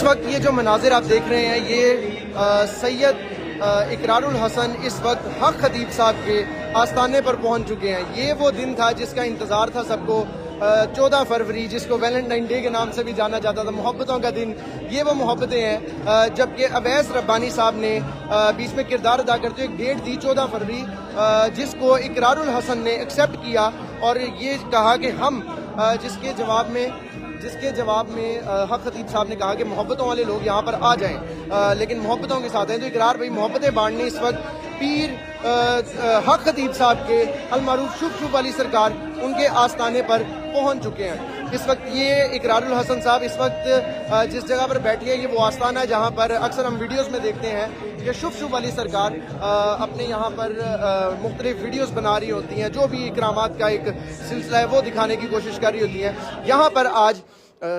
اس وقت یہ جو مناظر آپ دیکھ رہے ہیں یہ سید اقرار الحسن اس وقت حق خطیب صاحب کے آستانے پر پہنچ چکے ہیں. یہ وہ دن تھا جس کا انتظار تھا سب کو. 14 فروری جس کو ویلنٹائن ڈے کے نام سے بھی جانا جاتا تھا, محبتوں کا دن. یہ وہ محبتیں ہیں جبکہ اویس ربانی صاحب نے بیچ میں کردار ادا کرتے ہوئے ایک ڈیٹ دی 14 فروری جس کو اقرار الحسن نے ایکسیپٹ کیا اور یہ کہا کہ ہم جس کے جواب میں حق خطیب صاحب نے کہا کہ محبتوں والے لوگ یہاں پر آ جائیں لیکن محبتوں کے ساتھ ہیں. تو اقرار بھائی محبتیں بانٹنے اس وقت پیر حق خطیب صاحب کے المعروف شوف شوف والی سرکار ان کے آستانے پر پہنچ چکے ہیں. اس وقت یہ اقرار الحسن صاحب اس وقت جس جگہ پر بیٹھے ہیں یہ وہ آستانہ ہے جہاں پر اکثر ہم ویڈیوز میں دیکھتے ہیں کہ شوف شوف والی سرکار اپنے یہاں پر مختلف ویڈیوز بنا رہی ہوتی ہیں, جو بھی اکرامات کا ایک سلسلہ ہے وہ دکھانے کی کوشش کر رہی ہوتی ہیں. یہاں پر آج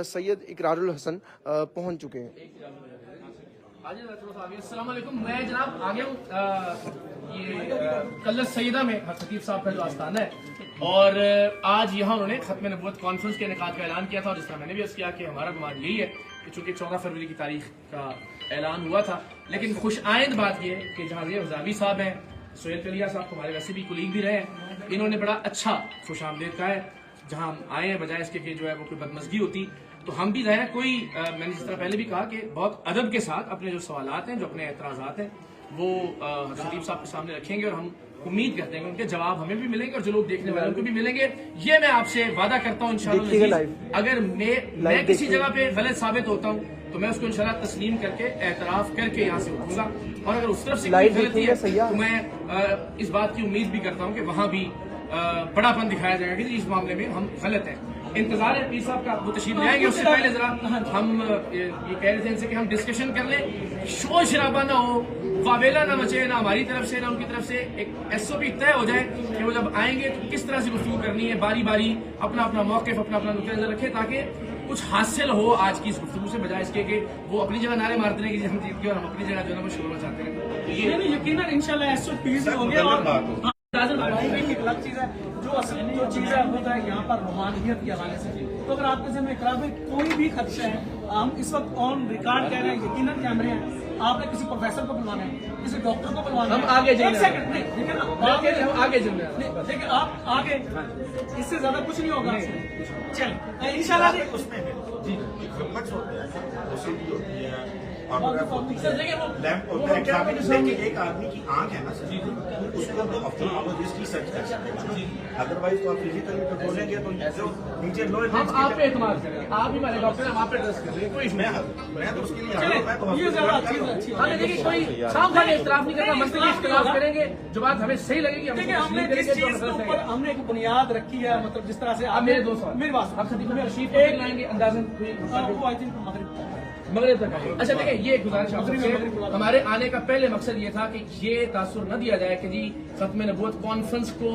سید اقرار الحسن پہنچ چکے ہیں. السلام علیکم. میں جناب آ گیا ہوں یہ کلت سیدہ میں خطیب صاحب کا جو آستانہ ہے, اور آج یہاں انہوں نے ختم نبوت کانفرنس کے انعقاد کا اعلان کیا تھا. اور جس طرح میں نے بھی عرض کیا کہ ہمارا گمان یہی ہے کہ چونکہ 14 فروری کی تاریخ کا اعلان ہوا تھا, لیکن خوش آئند بات یہ ہے کہ جہاں حزابی صاحب ہیں, سہیل کلیا صاحب ہمارے ویسے بھی کولیگ بھی رہے ہیں, انہوں نے بڑا اچھا خوش آمدید کہا ہے. جہاں ہم آئے ہیں بجائے اس کے کہ جو ہے وہ کوئی بدمزگی ہوتی تو ہم بھی ظاہر ہے کوئی میں نے جس طرح پہلے بھی کہا کہ بہت ادب کے ساتھ اپنے جو سوالات ہیں, جو اپنے اعتراضات ہیں وہ خطیب صاحب کے سامنے رکھیں گے, اور ہم امید کرتے ہیں کہ ان کے جواب ہمیں بھی ملیں گے اور جو لوگ دیکھنے والے ان کو بھی ملیں گے. یہ میں آپ سے وعدہ کرتا ہوں انشاءاللہ اگر میں کسی جگہ پہ غلط ثابت ہوتا ہوں تو میں اس کو انشاءاللہ تسلیم کر کے اعتراف کر کے یہاں سے اٹھوں گا, اور اگر اس طرف سے کوئی غلطی ہے تو میں اس بات کی امید بھی کرتا ہوں کہ وہاں بھی بڑا پن دکھایا جائے گا کہ اس معاملے میں ہم غلط ہیں. انتظار ہے پیر صاحب کا, وہ تشریف لے آئیں گے. اس سے پہلے ذرا ہم یہ کہہ رہے تھے ان سے کہ ہم ڈسکشن کر لیں, شور شرابہ نہ ہو, واویلا نہ مچے, نہ ہماری طرف سے نہ ان کی طرف سے. ایک SOP طے ہو جائے کہ وہ جب آئیں گے تو کس طرح سے گفتگو کرنی ہے, باری باری اپنا اپنا موقف اپنا اپنا نقطہ نظر رکھے تاکہ کچھ حاصل ہو آج کی اس گفتگو سے, بجائے اس کے کہ وہ اپنی جگہ نعرے مارتے ہیں کہ ہم جیت گئے اور ہم اپنی جگہ جو ہے وہ شور ہونا چاہتے ہیں. یہ یقیناً انشاءاللہ SOPs ہوں گے. اور ایک الگ چیز ہے جو اصل جو چیز ہے وہ ہے یہاں پر روحانیت کے حوالے سے. تو اگر آپ کے ذہن میں اقرار میں کوئی بھی خدشہ ہے, ہم اس وقت آن ریکارڈ کہہ رہے ہیں, یقیناً کیمرے ہیں, آپ نے کسی پروفیسر کو بلوانا ہے, کسی ڈاکٹر کو بلوانا ہے, ہم آگے جائیں گے, ہم آگے جائیں گے, لیکن آپ آگے اس سے زیادہ کچھ نہیں ہوگا. چلیں انشاءاللہ اس میں ایک آدمی کی آنکھ ہے نا سر, اس کو تو آپٹھالمولوجسٹ ہی سرچ کر سکتے ہیں, ادروائز تو آپ فزیکلی کنٹرولیں گے تو نیچے لوئر ہم آپ پہ اعتماد کریں گے, آپ ہی ہمارے ڈاکٹر ہیں, ہم آپ پہ ٹرسٹ کریں گے. میں تو اس کے لیے یہ زیادہ اچھی ہمیں دیکھیے کوئی شام خانے اختلاف نہیں کرنا, مسئلے اختلاف کریں گے, جو بات ہمیں صحیح لگے گی ہم نے کس چیز کے اوپر ہم نے ایک بنیاد رکھی ہے, مطلب جس طرح سے آپ میرے دوست میرے پاس آپ خطیب میں رشید ایک لائیں گے اندازن مغرب تک آئے. اچھا دیکھیں یہ ایک گزارش آپ سے, ہمارے آنے کا پہلے مقصد یہ تھا کہ یہ تاثر نہ دیا جائے کہ جی ختم نبوت کانفرنس کو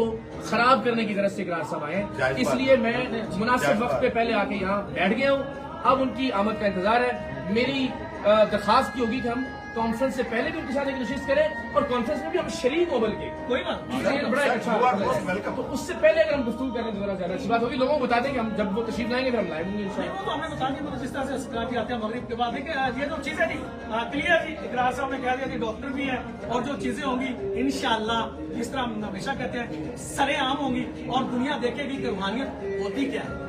خراب کرنے کی غرض سے اقرار صاحب آئے ہیں, اس لیے میں مناسب وقت پہ پہلے آ کے یہاں بیٹھ گیا ہوں. اب ان کی آمد کا انتظار ہے. میری درخواست کی ہوگی کہ ہم کانفرنس سے پہلے بھی ان کے ساتھ ایک نشست کریں اور کانفرنس میں بھی ہم شریک ہو, بلکہ کوئی بات بڑا اچھا تو اس سے پہلے اگر ہم گفتگو کریں تو ذرا زیادہ اچھی بات ہوگی. لوگوں کو بتا دیں کہ ہم جب وہ تشریف لائیں گے پھر ہم لائیں گے انشاءاللہ. تو ہم نے بتا دیا جس طرح سے اسکراچی آتے ہیں مغرب کے بعد, دیکھیں یہ جو چیزیں جی کلیئر جی, اقرار صاحب نے کہہ دیا کہ ڈاکٹر بھی ہیں اور جو چیزیں ہوں گی انشاءاللہ جس طرح ہم ہمیشہ کہتے ہیں سرے عام ہوں گی اور دنیا دیکھے گی کہ روحانیت ہوتی کیا ہے.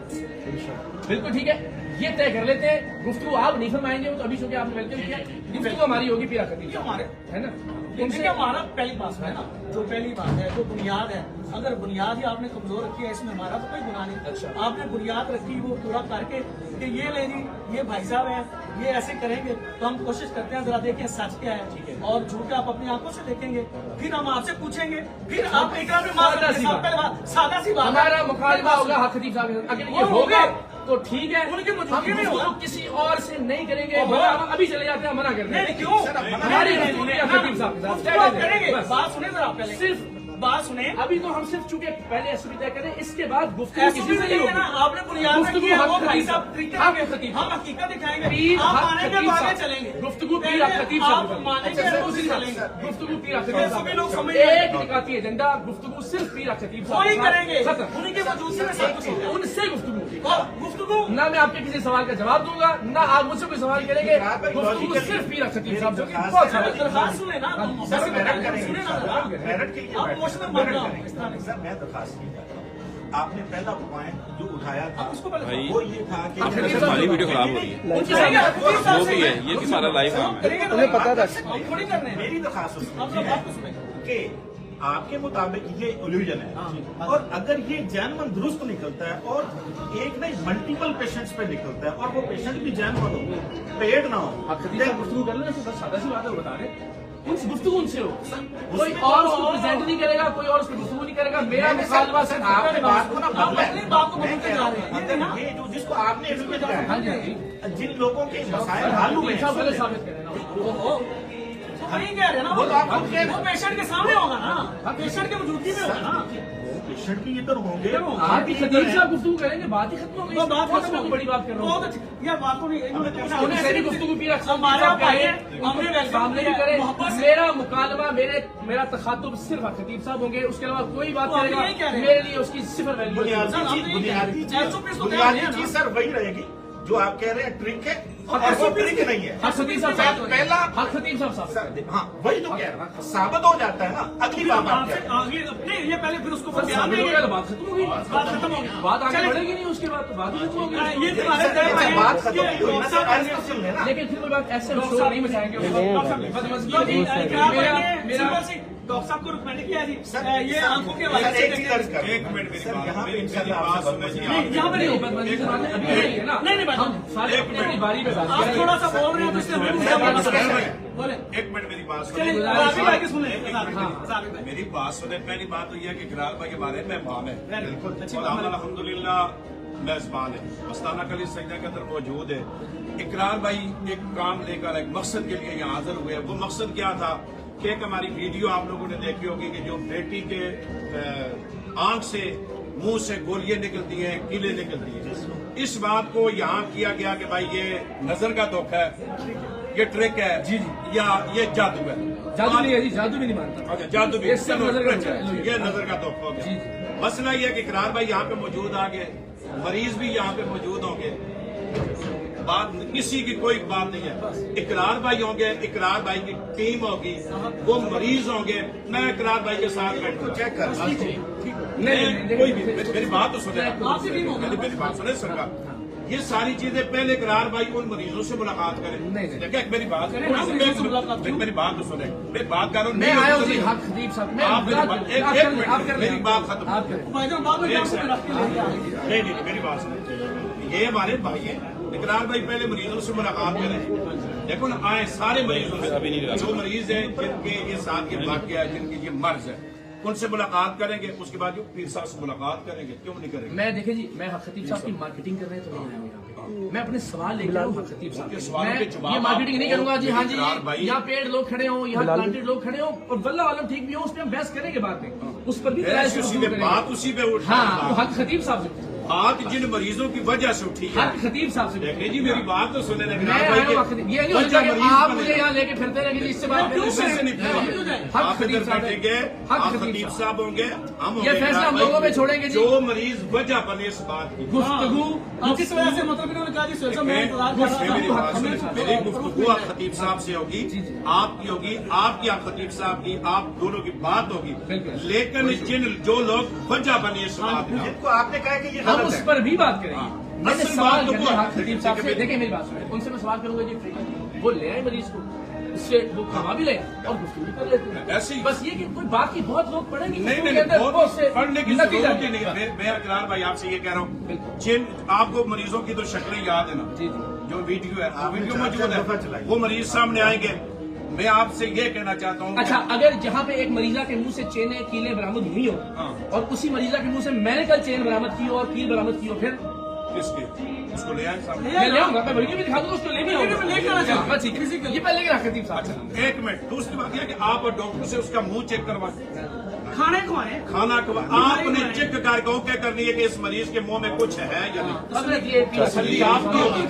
بالکل ٹھیک ہے, یہ طے کر لیتے ہیں. گفتگو آپ نہیں فرمائیں گے, وہ تو ابھی چونکہ آپ نے ویلکم کیا, گفتگو ہماری ہوگی پھر خطیب ہمارے ہے نا. دیکھیے ہمارا پہلی بات ہے نا, جو پہلی بات ہے جو بنیاد ہے, اگر بنیاد ہی آپ نے کمزور رکھی ہے اس میں ہمارا تو کوئی گناہ نہیں. آپ نے بنیاد رکھی وہ پورا کر کے کہ یہ لے جی یہ بھائی صاحب ہیں یہ ایسے کریں گے, تو ہم کوشش کرتے ہیں ذرا دیکھیں سچ کیا ہے اور جھوٹ آپ اپنی آنکھوں سے دیکھیں گے, پھر ہم آپ سے پوچھیں گے, پھر آپ سادہ سی بات ہمارا مکالمہ ہوگا خطیب صاحب, اگر یہ ہوگا تو ٹھیک ہے, ہم کسی اور سے نہیں کریں گے. ہم ابھی چلے جاتے ہیں, منع کر دیں. کیوں ہماری خطیب صاحب کے ساتھ کریں گے, بات سنیں ذرا پہلے. صرف बात सुने। अभी तो हम सिर्फ चूंकि पहले एसपी तय करें, इसके बाद गुफ्तगू ऐसे किसी से नहीं भी ना, होगी। आपने बुनियाद में गुफ्तगू किया, वो हक भाई खतीब साहब साहब, तरीके हक आगे- खतीब हम साहब। हकीकत दिखाएंगे, पीर आप हक मानेंगे खतीब तो आगे साहब। चलेंगे। गुफ्तगू पीर हक खतीब आप साहब। मानेंगे अच्छा, तो सिर्फ चलेंगे। गुफ्तगू पीर हक ये खतीब सभी साहब। लोग समझ एक निकाती एजेंडा गुफ्तगू सिर्फ पीर हक खतीब साहब वही के साथ करेंगे, खत्म। उन्हीं के वजूद से सब कुछ होगा। उनसे गुफ्तगू और गुफ्तगू ना मैं आपके किसी सवाल का जवाब दूंगा, ना आप मुझसे कोई सवाल करेंगे। गुफ्तगू सिर्फ पीर हक खतीब साहब जो कि बहुत सारा दरखास्त सुने ना, सर मेरठ सुने करेंगे, ना जरा। मेरठ के लिए आप बैठे। क्वेश्चन मत मेरठ लाओ, करेंगे। इस तरह नहीं। सर मैं दरखास्त नहीं कर रहा हूँ। आपने पहला पॉइंट जो उठाया था उसको पहले भाई, वो ये था कि खतीब हमारी वीडियो खराब हो रही है। उनकी करेंगे, सारी- हकीकत साहब वो से भी है, ये भी सारा लाइव काम है। करेंगे तो उन्हें पता था। हम थोड़ी करने हैं। मेरी दरखास्त आप सब बात तो सुने। कि आपके मुताबिक ये इल्यूजन है और अगर ये जैनमन दुरुस्त निकलता है और एक नहीं मल्टीपल पेशेंट्स पे निकलता है और वो पेशेंट भी जैनमन हो, पेड ना हो, आप खतीब साहब गुफ्तगू कर लेना, बस सादा सी बात है, वो बता रहे उनसे गुफ्तगू उनसे हो। कोई उसमें और तो- उसको प्रेजेंट नहीं करेगा, कोई और उसको गुफ्तगू नहीं करेगा। मेरा मुकालमा सिर्फ आपने बात को ना आप अपनी बात को बदलते जा रहे हैं। अगर ये जो जिसको आपने एडमिट किया हाँ जी, हाँ जी। है जिन लोगों के मसाइल हल हुए खतीब साहब गलत हैं साबित करें ना। तो वही कह रहे हैं ना, वो तो आप खुद कह रहे हैं। वो पेशेंट के सामने होगा ना, पेशेंट के मौजूदगी में होगा ना। पेशेंट की ये तो होंगे आप भी खतीब साहब गुफ्तगू करेंगे, बात ही खत्म हो गई। तो बात कौन सी बहुत बड़ी बात कर रहा बहुत हूँ। अच्छी यार, बात को नहीं उन्हें सारी गुफ्तगू पीर हक हमारे साहब भाई करें, हैं, हमने उनके वेलकम सामने भी किया, करें। मोहब्बत से। मेरा मुकालमा, मेरा तखातुब सिर्फ खतीब साहब होंगे, उसके अलावा कोई बात तो हम करेगा यही कह रहे हैं। मेरे लिए उसकी सिफर वैल्यू है। बुनियादी SOP तो तैयार है ना। चीज सर वही रहेगी जो आप कह रहे हैं ट्रिक है और वो SOP ट्रिक नहीं है हक खतीब साहब पहला हक खतीब साहब साहब सर, हाँ वही तो कह रहा हूं। साबित हो जाता है ना अगली बात आप आपसे कह रहे हैं। आगे नहीं, ये पहले फिर उसको बयान साबित हो देंगे। गया तो बात खत्म हो गई। बात खत्म हो गई। बात आगे चलिए। बढ़ेगी नहीं, उसके बाद तो बात ही खत्म हो गई। ये तुम्हारे तय भाई हैं। बात खत्म नहीं हुई ना ये सर डॉक्टर ऐसे सुन लेना लेकिन फिर कोई बात ऐसे हम शोर नहीं मचाएंगे। डॉक्टर साहब को रिकमेंड किया जी, सर, ये आंखों के हवाले सर, से एक चीज अर्ज कर एक मिनट मेरी सर बात- यहाँ पे मेरी इंशाल्लाह बात आपसे सुनने बात नहीं, यहाँ पे नहीं अभी यही है ना। नहीं, नहीं, बात- हम सारे अपनी अपनी बारी पे बात आप करेंगे। थोड़ा सा बोल रहे हैं तो इसलिए हमें दूसरा बात करना है। बोले एक मिनट मेरी बात चलिए, सुनिए। राबी भाई की सुन लें। एक राबी मिनट, भाई, राबी भाई। मेरी बात सुने। पहली बात तो यह है कि इकरार भाई हमारे मेहमान है, बिल्कुल, अच्छी और बात हम है। अल्हम्दुलिल्लाह मेजबान है, मस्ताना कली सजदा के अंदर मौजूद है। इकरार भाई एक काम लेकर एक मकसद के लिए यहाँ हाजिर हुए। वो मकसद क्या था कि एक हमारी वीडियो आप लोगों ने देखी होगी कि जो बेटी के आंख से मुंह से गोलियां निकलती हैं, कीले निकलती हैं। इस बात को यहाँ किया गया कि भाई ये नजर का धोखा है, ये ट्रिक है जी, जी। या ये जादू है। जादू नहीं है जी, जादू भी नहीं मानता। अच्छा जादू भी ये सिर्फ नजर का धोखा है। ये नजर का धोखा हो जी, गया। मसला ये है कि इकरार भाई यहाँ पे मौजूद आ गए, मरीज भी यहाँ पे मौजूद होंगे, बात किसी की कोई बात नहीं है। इकरार भाई होंगे, इकरार भाई की टीम होगी, वो मरीज होंगे, मैं इकरार भाई के साथ बैठूंगा। चेक कर नहीं, कोई भी मेरी बात तो सुने, आपकी टीम होगी। मेरी बात सुने सरकार। ये सारी चीजें पहले इकरार भाई उन मरीजों से मुलाकात करें। नहीं। देखिए मेरी बात करें ना, मरीजों से मुलाकात क्यों? मेरी बात तो सुने, मैं बात कर रहा हूँ। मैं आया हूँ जी हक खतीब साहब। मैं आप मेरी बात- एक- एक मिनट, आप कर मेरी बात खत्म। आप करें। भाईजान बाद में एक आपको सेकंड। रख के ले जाएंगे। नहीं मेरी बात सुनो, ये हमारे भाई हैं। इकरार भाई पहले मरीजों से मुलाकात करें। देखो ना आए सारे मरीजों से, जो मरीज हैं जिनके ये साथ ये वाकया है, जिनकी ये मर्ज है, उनसे मुलाकात करेंगे। उसके बाद जो पीर साहब से मुलाकात करेंगे, क्यों नहीं करेंगे? मैं देखिए जी, मैं हक खतीब साहब की मार्केटिंग करने तो नहीं आया हूँ यहाँ पे। मैं अपने सवाल लेकर आया हूँ हक खतीब साहब उनके के। सवालों मैं के जवाब ये मार्केटिंग नहीं करूंगा जी। हाँ जी, इकरार भाई- यहाँ पेड़ लोग खड़े हों, यहाँ प्लांटेड लोग खड़े हों, और वल्लाह आलम ठीक भी हो, उस पर हम बहस करेंगे बाद में। उस पर भी बहस गुफ्तगू उसी पे करेंगे। बात उसी पे उठ हाँ, वो हक खतीब साहब से बात जिन मरीजों की वजह से उठी है। हक खतीब साहब से देखिए जी मेरी बात तो सुने। मैं आया हूँ हक खतीब। ये नहीं हो सकता कि आप मुझे यहाँ लेके फिरते रहेंगे जी, इससे बात क्यों करें। से नहीं हक आप खतीब इधर साहब है। बैठेंगे, हक आप खतीब खतीब साहब। साहब होंगे, हम ये होंगे फैसला हम इकरार लोगों भाई। पे छोड़ेंगे जी। जो मरीज वजह बने इस बात की। गुफ्तगू आप किस वजह से मतलब इन्होंने कहा जी सुहेल साहब मैं इंतजार कर रहा था। मेरी बात सुनिए, हमें- मेरी गुफ्तगू आप खतीब साहब से होगी, आपकी होगी, आपकी आप खतीब साहब की, आप दोनों की बात होगी। बिल्कुल। लेकिन जिन जो लोग वजह बने इस बात की, जिनको आपने कहा कि ये हम गलत उस है पर भी बात करेंगे। मैंने असल सवाल बात तो करना वो है है। हक खतीब साहब से। देखिए मेरी बात सुनिए, उनसे मैं सवाल करूंगा जी, वो ले आए मरीज को, उससे वो करवा भी ले और गुफ्तगू भी कर लेते हैं। ऐसे ही। बस ये कि कोई बाकी बहुत लोग पढ़ेंगे नहीं गुफ्तगू नहीं के अंदर, वो बहुत उससे पढ़ने की नतीजा जरूरत ही नहीं है। मैं इकरार भाई आपसे ये कह रहा हूँ, जिन आपको मरीजों की तो शक्लें याद है ना, जी जी। जो वीडियो है, आपने वीडियो चार मौजूद दफा है, चलाई। वो मरीज सामने आएंगे। मैं आपसे ये कहना चाहता हूँ, अच्छा, अगर जहाँ पे एक मरीजा के मुंह से चेनें कीलें बरामद हुई हो, हाँ। और उसी मरीजा के मुंह से मैंने कल चेन बरामद की हो और कील बरामद की हो, फिर किसके उसको ले आए सामने। मैं ले आऊंगा, मैं वीडियो भी दिखा दूंगा, उसको ले भी आऊंगा। लेकर आ जाओ। बस ठीक है, ये पहले के खतीब साहब से। एक मिनट, दूसरी बात यह कि आप और डॉक्टर से उसका मुंह चेक करवाएं। खाने को आए खाना आपने चेक कर के करनी है कि इस मरीज के मुंह में कुछ है या नहीं। हजरत ये तसल्ली आपकी होगी,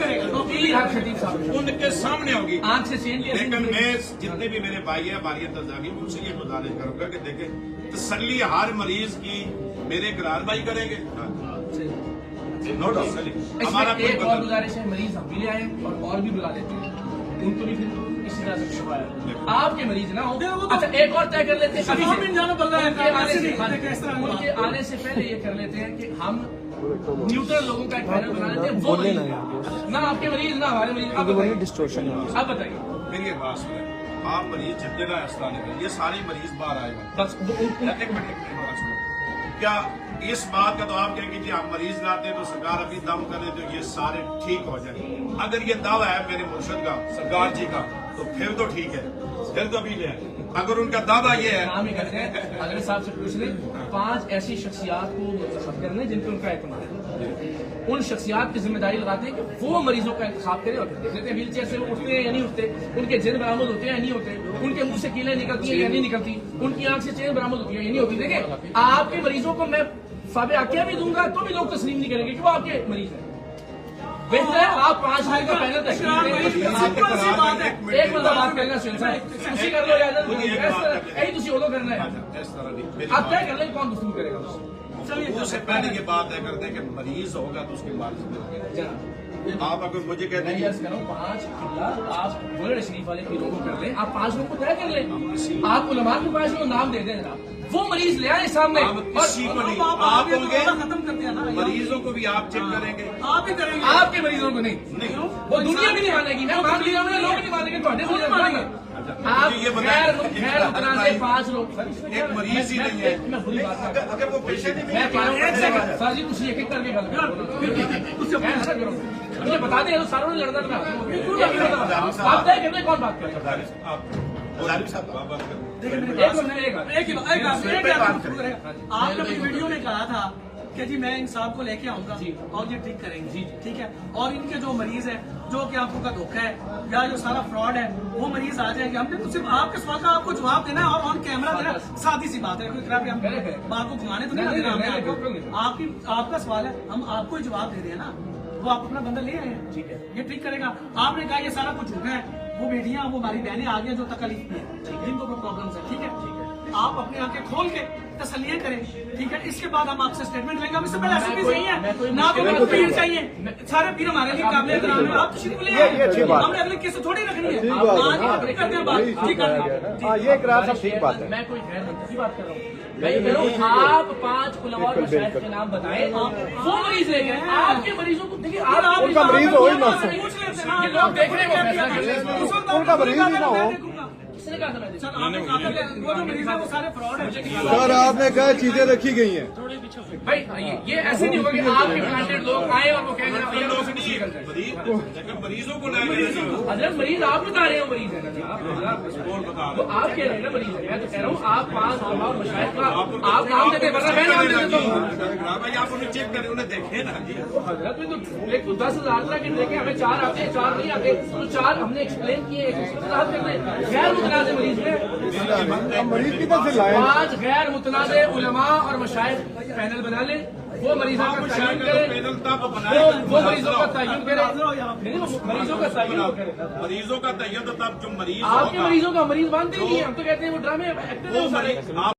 पीर हक खतीब साहब उनके सामने होगी। आंख से चैन की लेकिन मैं जितने भी मेरे भाई है हमारी इंतजामी उनसे ये गुजारिश करूंगा कि देखें तसल्ली हर मरीज की मेरे इकरार भाई करेंगे। नो तसल्ली हमारा इसमें एक और गुजारिश है, मरीज हम भी ले आए और भी बुला लेते हैं, उनको भी फिर इसी तरह से शिकायत आपके मरीज ना हो। अच्छा एक और तय कर लेते हैं, अभी हम इन जानों पर रहे हैं, उनके आने से पहले ये कर लेते हैं कि हम न्यूट्रल लोगों का एक पैनल बना लेते हैं, वो मरीज ना आपके मरीज ना हमारे मरीज। अब बताइए मेरी एक बात सुने, आप मरीज जितने का अस्पताल में ये सारे मरीज बाहर आए हुए हैं। बस एक मिनट बात सुनो। क्या इस बात का तो आप कहेंगे कि आप मरीज लाते हैं तो सरकार अभी दम करे तो ये सारे ठीक हो जाए। अगर ये दावा है मेरे मुर्शद का सरकार जी का तो फिर तो ठीक है, फिर तो अभी ले आए। अगर उनका दावा ये है काम ही करते हैं अगले साहब से पूछ लें 5 ऐसी शख्सियात को मुंतखब करने जिन पर उनका एतमाद है, उन शख्सियात की जिम्मेदारी लगाते हैं कि वो मरीजों का इंतखाब करें और देख लेते हैं व्हील चेयर से वो उठते हैं या नहीं उठते, उनके जिन बरामद होते हैं या नहीं होते, उनके मुंह से कीलें निकलती हैं या नहीं निकलती, उनकी आंख से चेन बरामद होती है या नहीं होती। देखिए आपके मरीजों को मैं साबे आकिया भी दूंगा तो भी लोग तस्लीम नहीं करेंगे कि वो आपके मरीज हैं। बेहतर है आप 5 लोगों का पैनल तश्कील दें। एक बंदा बात करेगा उसी कर लो यही तुसी उदो करना है, इस तरह नहीं। आप तय कर लें कौन गुफ्तगू करेगा उससे। उससे पहले ये बात तय करते हैं कि मरीज होगा तो उसके बाद आप अगर मुझे कहते मैं हैं यस करूँ 5 आप बोले शरीफ वाले पीरों को कर लें, आप 5 लोगों को तय कर लें, आप उलमा के 5 लोग नाम दे दें जनाब, वो मरीज ले आए सामने आप किसी को नहीं आप होंगे खत्म कर दिया ना, मरीजों को भी आप चेक करेंगे। आप ही करेंगे। आपके मरीजों को नहीं, वो दुनिया भी नहीं मानेगी, मैं मान लिया हूं, लोग नहीं मानेंगे, तो नहीं मानेंगे। आप ये बताइए, खैर उतना से 5 लोग एक मरीज ही नहीं है। मैं बुरी बात कर रहा हूं। अगर वो पेशेंट ही मैं कह रहा हूं सर जी तुझे एक करके गल करो, मुझे बता दें सारों ने लड़ना था। आप तय करने कौन बात करेगा? आपने अपनी वीडियो में कहा था कि जी मैं इन साहब को लेके आऊंगा और ये ठीक करेंगे, ठीक है, और इनके जो मरीज है जो कि आपको का धोखा है या जो सारा फ्रॉड है वो मरीज आ जाएंगे। हमने तो सिर्फ आपके सवाल का आपको जवाब देना है और ऑन कैमरा देना, सादी सी बात है, कोई खराब हम बात को घुमाने तो नहीं देना। आपकी आपका सवाल है, हम आपको ही जवाब दे रहे हैं ना, वो आप अपना बंदा ले आए हैं, ठीक है, ये ठीक करेगा। आपने कहा ये सारा कुछ झूठा है, वो बेटियां वो हमारी बहनें आ गई जो तकलीफ में है, जिनको कोई प्रॉब्लम है, ठीक है, आप अपनी आंखें खोल के तसल्लियां करें, ठीक है, इसके बाद हम आपसे स्टेटमेंट लेंगे। हम इससे पहले ऐसे भी नहीं है ना, तो पीर चाहिए, सारे पीर हमारे लिए काबिल एहतराम है, आप तशरीफ ले आए, हमने अगले केस थोड़ी रखनी है, आज करते हैं बात, ठीक है, ये इकरार सब ठीक बात है। मैं कोई गैर की बात कर रहा हूँ, मैं ये कह रहा हूँ आप 5 उलमा और मशाइख के नाम बताएं, वो मरीज ले गए, आपके मरीजों को देखिए, आप उनका मरीज हो ही ना, पूछ लेते हैं, ये लोग देख रहे हैं वो फैसला कर रहे हैं। उस वक्त उनका मरीज ही ना हो। किसने कहा था? मैं सर आपने कहा था कि वो जो मरीज है वो सारे फ्रॉड है। सर आपने कहा चीजें रखी गई हैं। भाई ये ऐसे नहीं होगा कि आपके प्लांटेड लोग आए और वो कह रहे हैं लोग नहीं करते। मरीजों को लाएंगे हजरत मरीज आप बता रहे हो मरीज है ना, तो आप कह रहे हैं ना मरीज है, मैं तो कह रहा हूँ आप 5 उलमा और मशाइख का आप नाम देते, वरना मैं नाम दे देता हूँ। भाई आप उन्हें चेक करें, उन्हें देखें ना जी। हजरत में तो एक 10,000 के देखे, हमें 4 आते हैं 4 नहीं आते, तो 4 हमने एक्सप्लेन किए, गैर मुतनाज़ मरीज में मरीज किधर से लाए? 5 गैर मुतनाज़ उलमा और मशाइख पैनल बना लें, वो मरीजों का तयन करें, वो मरीजों का तयन करें, मरीजों का तयन करें, मरीजों का तयन तो तब जो मरीज आपके मरीजों का मरीज मानते ही नहीं है, हम तो कहते हैं वो ड्रामे एक्टर है वो सारे।